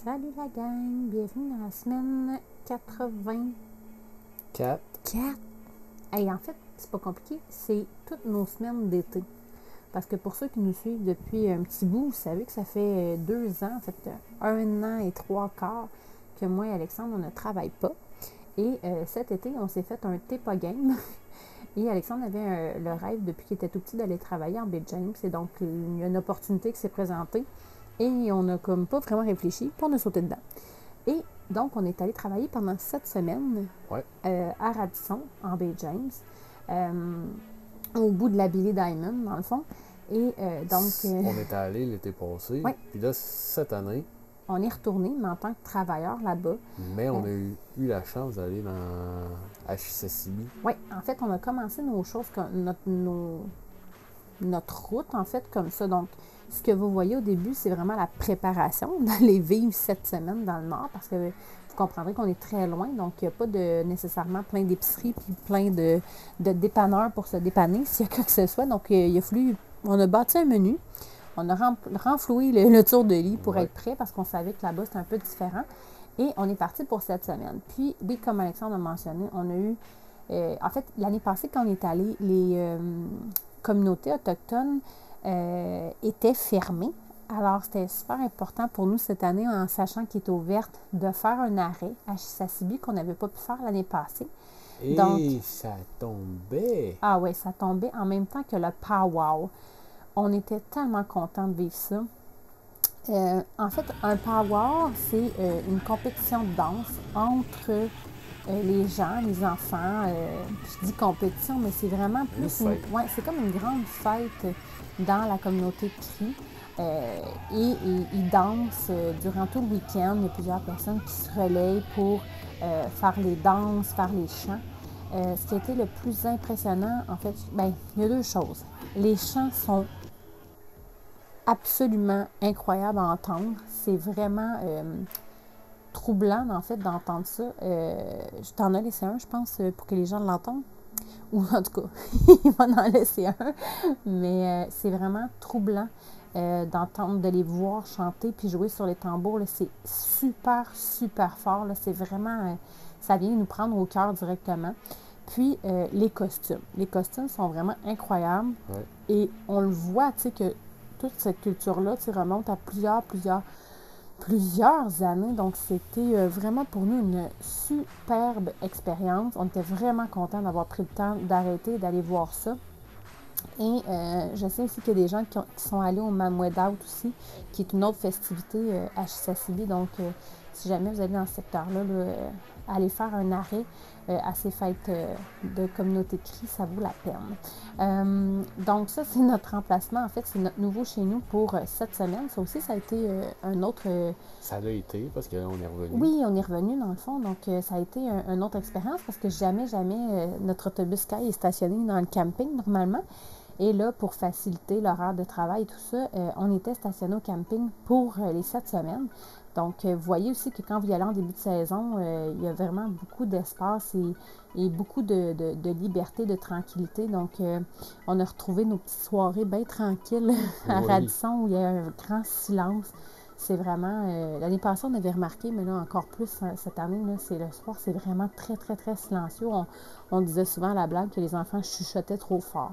Salut la gang, bienvenue dans la semaine 84. Hey, en fait, c'est pas compliqué, c'est toutes nos semaines d'été. Parce que pour ceux qui nous suivent depuis un petit bout, vous savez que ça fait 2 ans, en fait 1 an et 3 quarts que moi et Alexandre, on ne travaille pas. Et cet été, on s'est fait un TEPA game. Et Alexandre avait le rêve depuis qu'il était tout petit d'aller travailler en Baie James. Et donc, il y a une opportunité qui s'est présentée. Et on n'a comme pas vraiment réfléchi, puis on a sauté dedans. Et donc, on est allé travailler pendant 7 semaines à Radisson, en Baie James, au bout de la Billy Diamond, dans le fond. Et donc... on est allé l'été passé, puis là, cette année... On est retourné, mais en tant que travailleur là-bas. Mais on a eu la chance d'aller dans HSCB. Oui, en fait, on a commencé nos choses, notre route, en fait, comme ça. Donc, ce que vous voyez au début, c'est vraiment la préparation d'aller vivre 7 semaines dans le Nord, parce que vous comprendrez qu'on est très loin, donc il n'y a pas nécessairement plein d'épiceries puis plein de dépanneurs pour se dépanner s'il y a quoi que ce soit. Donc, il a fallu... On a bâti un menu. On a renfloué le tour de lit pour être prêt, parce qu'on savait que là-bas, c'était un peu différent. Et on est parti pour 7 semaines. Puis, oui, comme Alexandre a mentionné, on a eu... en fait, l'année passée, quand on est allé, les communautés autochtones étaient fermées. Alors, c'était super important pour nous cette année, en sachant qu'il était ouverte, de faire un arrêt à Chisasibi qu'on n'avait pas pu faire l'année passée. Et donc, ça tombait! Ah oui, ça tombait en même temps que le powwow. On était tellement contents de vivre ça. En fait, un powwow, c'est une compétition de danse entre les gens, les enfants. Je dis compétition, mais c'est vraiment plus... c'est comme une grande fête dans la communauté Cri. Et ils dansent durant tout le week-end. Il y a plusieurs personnes qui se relayent pour faire les danses, faire les chants. Ce qui a été le plus impressionnant, en fait, il y a 2 choses. Les chants sont absolument incroyables à entendre. C'est vraiment troublant, en fait, d'entendre ça. Je t'en ai laissé un, je pense, pour que les gens l'entendent. Ou en tout cas, il va en laisser un. Mais c'est vraiment troublant d'entendre, de les voir chanter puis jouer sur les tambours. Là, c'est super, super fort. Là. C'est vraiment... ça vient nous prendre au cœur directement. Puis, les costumes. Les costumes sont vraiment incroyables. Ouais. Et on le voit, tu sais, que toute cette culture-là, tu sais, remonte à plusieurs années. Donc, c'était vraiment pour nous une superbe expérience. On était vraiment contents d'avoir pris le temps d'arrêter et d'aller voir ça. Et je sais aussi qu'il y a des gens qui sont allés au Mamoued Out aussi, qui est une autre festivité à Chisasibi. Donc, si jamais vous allez dans ce secteur-là, allez faire un arrêt à ces fêtes de communauté de Cri, ça vaut la peine. Donc, ça, c'est notre remplacement. En fait, c'est notre nouveau chez nous pour 7 semaines. Ça aussi, ça a été un autre... ça a été, parce qu'on est revenu. Oui, on est revenu, dans le fond. Donc, ça a été une autre expérience, parce que jamais notre autobus Sky est stationné dans le camping, normalement. Et là, pour faciliter l'horaire de travail et tout ça, on était stationné au camping pour les 7 semaines. Donc, vous voyez aussi que quand vous y allez en début de saison, il y a vraiment beaucoup d'espace et beaucoup de liberté, de tranquillité. Donc, on a retrouvé nos petites soirées bien tranquilles à Radisson, où il y a un grand silence. C'est vraiment... l'année passée, on avait remarqué, mais là, encore plus cette année, là, le soir, c'est vraiment très, très, très silencieux. On disait souvent à la blague que les enfants chuchotaient trop fort.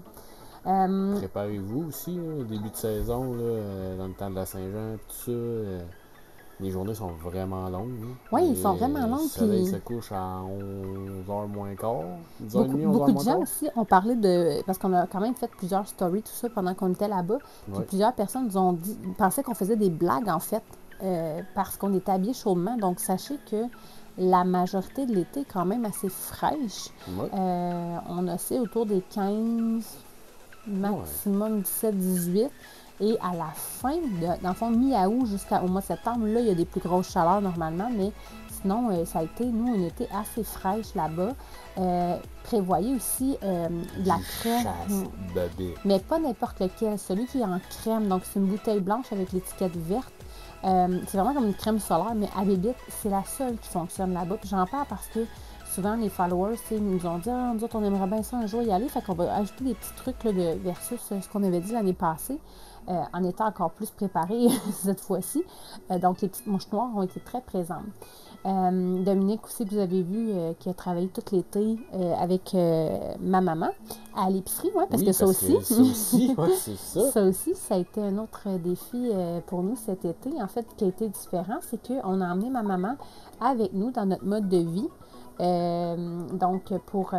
Préparez-vous aussi, au début de saison, là, dans le temps de la Saint-Jean, tout ça. Les journées sont vraiment longues. Oui, ils sont vraiment longues. Le soleil se couche à 11h moins quart, 10h30, 11h beaucoup de moins gens quart. aussi ont parlé de... Parce qu'on a quand même fait plusieurs stories, tout ça, pendant qu'on était là-bas. Puis plusieurs personnes nous ont dit... pensaient qu'on faisait des blagues, en fait, parce qu'on était habillés chaudement. Donc, sachez que la majorité de l'été est quand même assez fraîche. On a c'est autour des 15... maximum 17-18. Et à la fin, dans le fond, mi-août jusqu'au mois de septembre, là, il y a des plus grosses chaleurs normalement, mais sinon, ça a été, nous, on était assez fraîche là-bas. Prévoyez aussi de la crème. Mais pas n'importe lequel, celui qui est en crème. Donc, c'est une bouteille blanche avec l'étiquette verte. C'est vraiment comme une crème solaire, mais à Bébite, c'est la seule qui fonctionne là-bas. Puis j'en parle parce que souvent, les followers, nous ont dit « Ah, nous autres, on aimerait bien ça un jour y aller. » Fait qu'on va ajouter des petits trucs là, versus ce qu'on avait dit l'année passée. en étant encore plus préparée cette fois-ci. Donc, les petites mouches noires ont été très présentes. Dominique aussi, que vous avez vu, qui a travaillé tout l'été avec ma maman à l'épicerie, parce que ça aussi, c'est ça. Ça aussi, ça a été un autre défi pour nous cet été. En fait, qui a été différent, c'est qu'on a emmené ma maman avec nous dans notre mode de vie. Donc, pour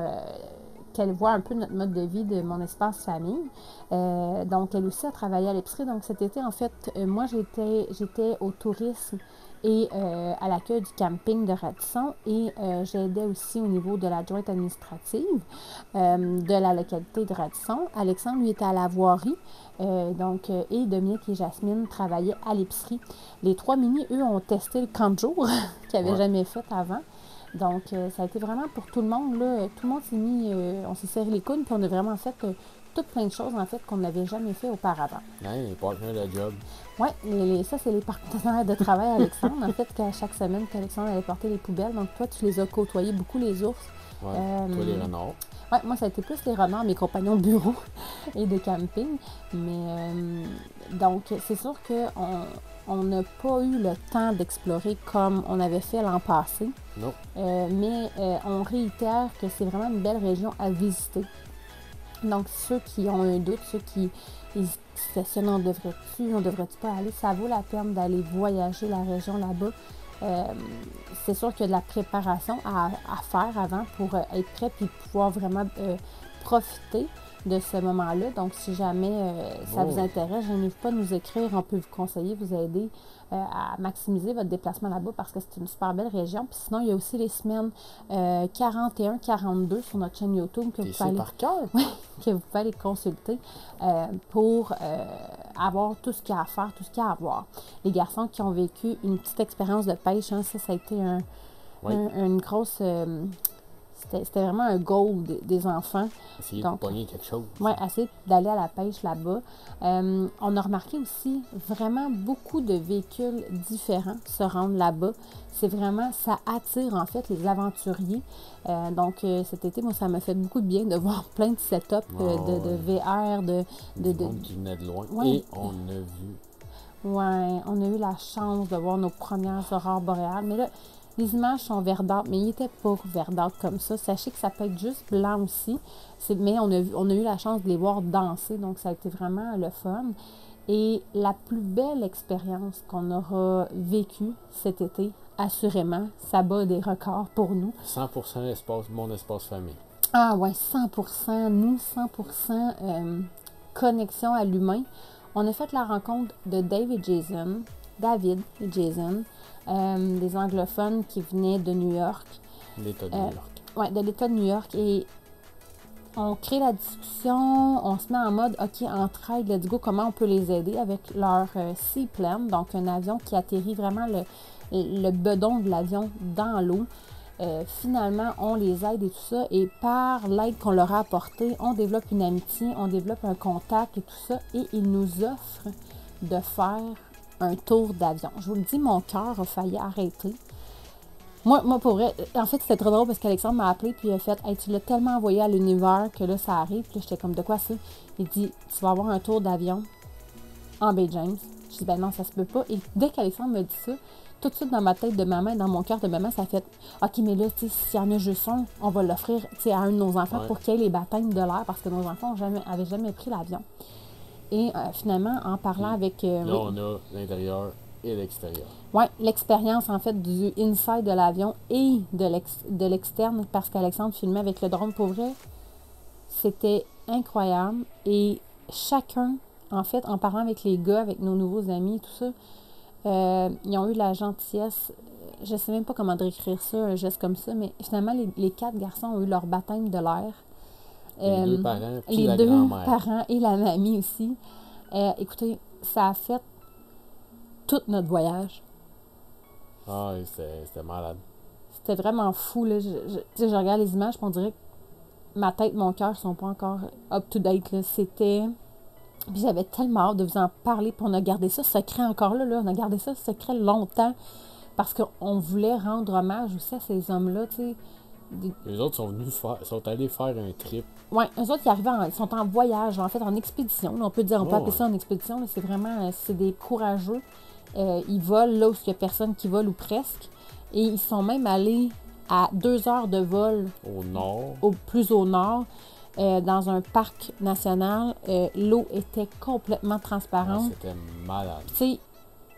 qu'elle voit un peu notre mode de vie de mon espace famille. Donc, elle aussi a travaillé à l'épicerie. Donc, cet été, en fait, moi, j'étais au tourisme et à l'accueil du camping de Radisson et j'aidais aussi au niveau de l'adjointe administrative de la localité de Radisson. Alexandre, lui, était à la voirie. Et Dominique et Jasmine travaillaient à l'épicerie. Les 3 mini, eux, ont testé le camp de jour qu'ils n'avaient jamais fait avant. Donc, ça a été vraiment pour tout le monde. Là, tout le monde s'est mis, on s'est serré les coudes, puis on a vraiment fait toutes plein de choses, en fait, qu'on n'avait jamais fait auparavant. Ouais, les partenaires de job. Oui, ça, c'est les partenaires de travail Alexandre. En fait, qu'à chaque semaine, qu'Alexandre allait porter les poubelles. Donc, toi, tu les as côtoyés beaucoup, les ours. Ouais, toi, les renards. Oui, moi, ça a été plus les renards, mes compagnons de bureau et de camping. Mais, donc, c'est sûr qu'on n'a pas eu le temps d'explorer comme on avait fait l'an passé. Non. Mais on réitère que c'est vraiment une belle région à visiter. Donc, ceux qui ont un doute, ceux qui se questionnent, on devrait-tu pas aller, ça vaut la peine d'aller voyager la région là-bas. C'est sûr qu'il y a de la préparation à faire avant pour être prêt puis pouvoir vraiment profiter de ce moment-là. Donc, si jamais ça vous intéresse, je n'hésite pas à nous écrire. On peut vous conseiller, vous aider à maximiser votre déplacement là-bas parce que c'est une super belle région. Puis sinon, il y a aussi les semaines 41-42 sur notre chaîne YouTube que vous pouvez aller, que vous pouvez aller consulter pour avoir tout ce qu'il y a à faire, tout ce qu'il y a à voir. Les garçons qui ont vécu une petite expérience de pêche, ça a été une grosse... C'était vraiment un goal des enfants. Essayer de pogner quelque chose. Oui, essayer d'aller à la pêche là-bas. On a remarqué aussi vraiment beaucoup de véhicules différents se rendre là-bas. C'est vraiment, ça attire en fait les aventuriers. Donc cet été, moi, ça m'a fait beaucoup de bien de voir plein de setups de VR, du monde qui venait de loin. Et on a vu. Oui, on a eu la chance de voir nos premières aurores boréales. Mais là, les images sont verdâtres, mais ils n'étaient pas verdâtres comme ça. Sachez que ça peut être juste blanc aussi. Mais on a eu la chance de les voir danser, donc ça a été vraiment le fun. Et la plus belle expérience qu'on aura vécue cet été, assurément, ça bat des records pour nous. 100% mon espace famille. Ah ouais, 100%, nous, 100% connexion à l'humain. On a fait la rencontre de David et Jason, des anglophones qui venaient de New York. L'État de New York. Oui, de l'État de New York. Et on crée la discussion, on se met en mode, OK, entraide, let's go, comment on peut les aider avec leur seaplane, donc un avion qui atterrit vraiment le bedon de l'avion dans l'eau. Finalement, on les aide et tout ça. Et par l'aide qu'on leur a apportée, on développe une amitié, on développe un contact et tout ça. Et ils nous offrent de faire un tour d'avion. Je vous le dis, mon cœur a failli arrêter. Moi, pour vrai, en fait, c'était trop drôle parce qu'Alexandre m'a appelé puis il a fait « Hey, tu l'as tellement envoyé à l'univers que là, ça arrive. » Puis là, j'étais comme « De quoi ça? » Il dit « Tu vas avoir un tour d'avion en Bay James. » Je dis « Ben non, ça se peut pas. » Et dès qu'Alexandre me dit ça, tout de suite dans ma tête de maman et dans mon cœur de maman, ça fait « OK, mais là, tu sais, s'il y en a juste un, on va l'offrir à un de nos enfants pour qu'il ait les baptêmes de l'air parce que nos enfants n'avaient jamais pris l'avion. » Et finalement, en parlant avec... là, on a l'intérieur et l'extérieur. Oui, l'expérience, en fait, du inside de l'avion et de l'externe, parce qu'Alexandre filmait avec le drone. Pour vrai, c'était incroyable. Et chacun, en fait, en parlant avec les gars, avec nos nouveaux amis, tout ça, ils ont eu la gentillesse, je ne sais même pas comment décrire ça, un geste comme ça, mais finalement, les 4 garçons ont eu leur baptême de l'air. Les 2 parents, puis les la 2 grand-mère. parents et la mamie aussi. Écoutez, ça a fait tout notre voyage. Ah, c'était malade. C'était vraiment fou, là. Je regarde les images, on dirait que ma tête, mon cœur sont pas encore up-to-date, là. C'était... Puis j'avais tellement hâte de vous en parler, puis on a gardé ça secret encore là. On a gardé ça secret longtemps, parce qu'on voulait rendre hommage aussi à ces hommes-là, tu sais. Les autres sont allés faire un trip. Oui, eux autres, ils sont en voyage, en fait, en expédition. On peut dire, on peut appeler ça en expédition. C'est vraiment, c'est des courageux. Ils volent là où il n'y a personne qui vole ou presque. Et ils sont même allés à 2 heures de vol. Au nord. Plus au nord, dans un parc national. L'eau était complètement transparente. C'était malade. Tu sais,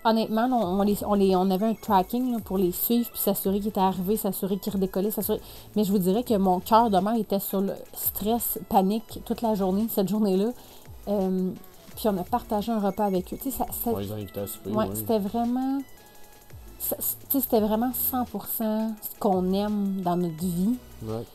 honnêtement, on avait un tracking là, pour les suivre, puis s'assurer qu'ils étaient arrivés, s'assurer qu'ils redécollaient, s'assurer... Mais je vous dirais que mon cœur de mère était sur le stress, panique, toute la journée, cette journée-là. Puis on a partagé un repas avec eux. Tu sais, on les a invités à souper, c'était vraiment... C'était vraiment 100% ce qu'on aime dans notre vie. Ouais.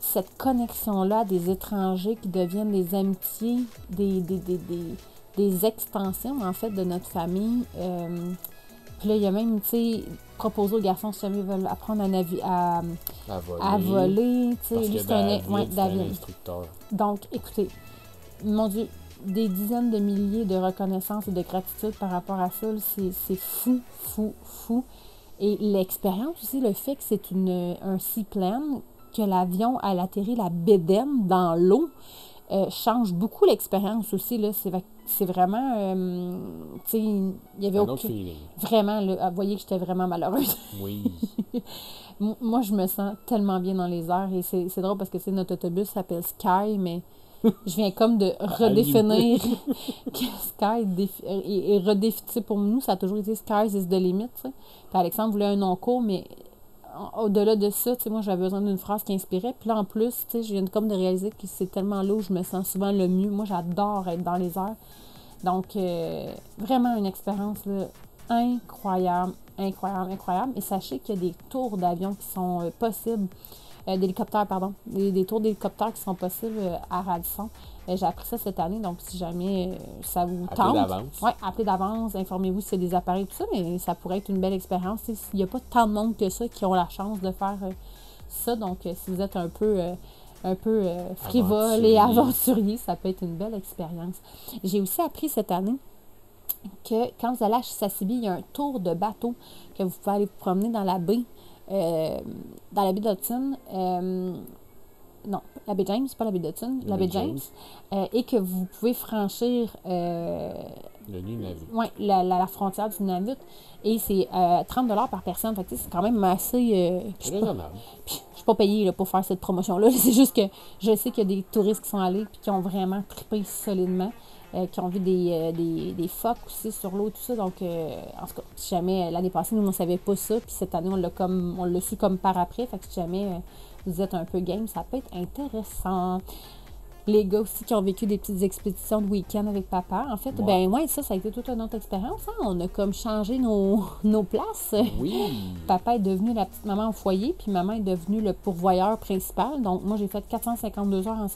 Cette connexion-là des étrangers qui deviennent des amitiés, des extensions, en fait, de notre famille. Puis là, il y a même, tu sais, proposé aux garçons si jamais ils veulent apprendre à voler. Tu sais, lui, c'est un instructeur. Donc, écoutez, mon Dieu, des dizaines de milliers de reconnaissances et de gratitude par rapport à ça, c'est fou, fou, fou. Et l'expérience aussi, le fait que c'est un seaplane, que l'avion a atterri la bédaine dans l'eau, change beaucoup l'expérience aussi. Là. C'est vraiment... tu sais, il y avait aucun... Vraiment, là, vous voyez que j'étais vraiment malheureuse. Oui. Moi, je me sens tellement bien dans les airs. Et c'est drôle parce que notre autobus s'appelle Sky, mais je viens comme de redéfinir que Sky est redéfini. Pour nous, ça a toujours été Sky is the limit. T'sais. Puis Alexandre voulait un nom court, mais au-delà de ça, moi, j'avais besoin d'une phrase qui inspirait. Puis là, en plus, je viens comme de réaliser que c'est tellement là où je me sens souvent le mieux. Moi, j'adore être dans les airs. Donc, vraiment une expérience là, incroyable. Et sachez qu'il y a des tours d'avion qui sont possibles. D'hélicoptères, pardon. Des tours d'hélicoptères qui sont possibles à Radisson. J'ai appris ça cette année, donc si jamais ça vous tente... Appelez d'avance, informez-vous si c'est des appareils, tout ça, mais ça pourrait être une belle expérience. Il n'y a pas tant de monde que ça qui ont la chance de faire ça, donc si vous êtes un peu frivole et aventurier, ça peut être une belle expérience. J'ai aussi appris cette année que quand vous allez à Chisasibi, il y a un tour de bateau que vous pouvez aller vous promener dans la baie. Dans la baie d'Hudson, non, la baie James, pas la baie d'Hudson, la baie James, et que vous pouvez franchir le Nunavut. Oui, la frontière du Nunavut, et c'est 30$ par personne, fait que c'est quand même assez... raisonnable. Puis je suis pas payée là, pour faire cette promotion-là, c'est juste que je sais qu'il y a des touristes qui sont allés et qui ont vraiment trippé solidement. Qui ont vu des phoques aussi sur l'eau, tout ça. Donc, en tout cas, si jamais l'année passée, nous, on ne savait pas ça. Puis cette année, on l'a su comme par après. Fait que si jamais vous êtes un peu game, ça peut être intéressant. Les gars aussi qui ont vécu des petites expéditions de week-end avec papa. En fait, ça a été toute une autre expérience. Hein? On a comme changé nos places. Oui. Papa est devenu la petite maman au foyer, puis maman est devenue le pourvoyeur principal. Donc, moi, j'ai fait 452 heures en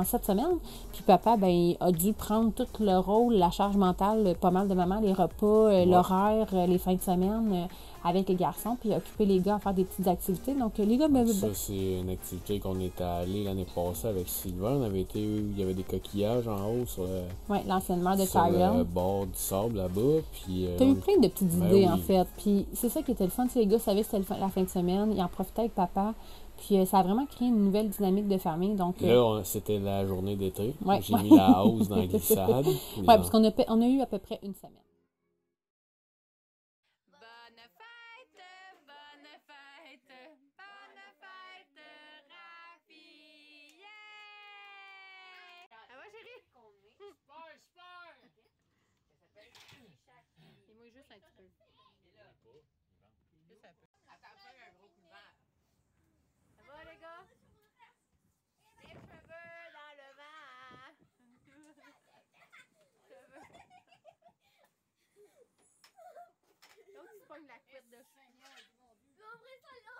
7 semaines. Puis papa, a dû prendre tout le rôle, la charge mentale, pas mal de maman, les repas, l'horaire, les fins de semaine, avec les garçons, puis occuper les gars à faire des petites activités. Donc, les gars... Ça, c'est une activité qu'on était allé l'année passée avec Sylvain. Il y avait des coquillages en haut sur l'ancienne mère de Tyrell. Le bord du sable là-bas. T'as eu plein de petites idées, en fait. Puis c'est ça qui était le fun. Les gars savaient que c'était la fin de semaine. Ils en profitaient avec papa. Puis ça a vraiment créé une nouvelle dynamique de famille. Donc, là, c'était la journée d'été. J'ai mis la hausse dans la glissade. Oui, parce qu'on a eu à peu près une semaine. Juste un petit peu. Juste un peu. Attends, fais un gros coup de vent. Ça va, les gars? Les cheveux dans le vent. Cheveux. Donc, tu pognes la couette de chien. Tu vas ouvrir ça là?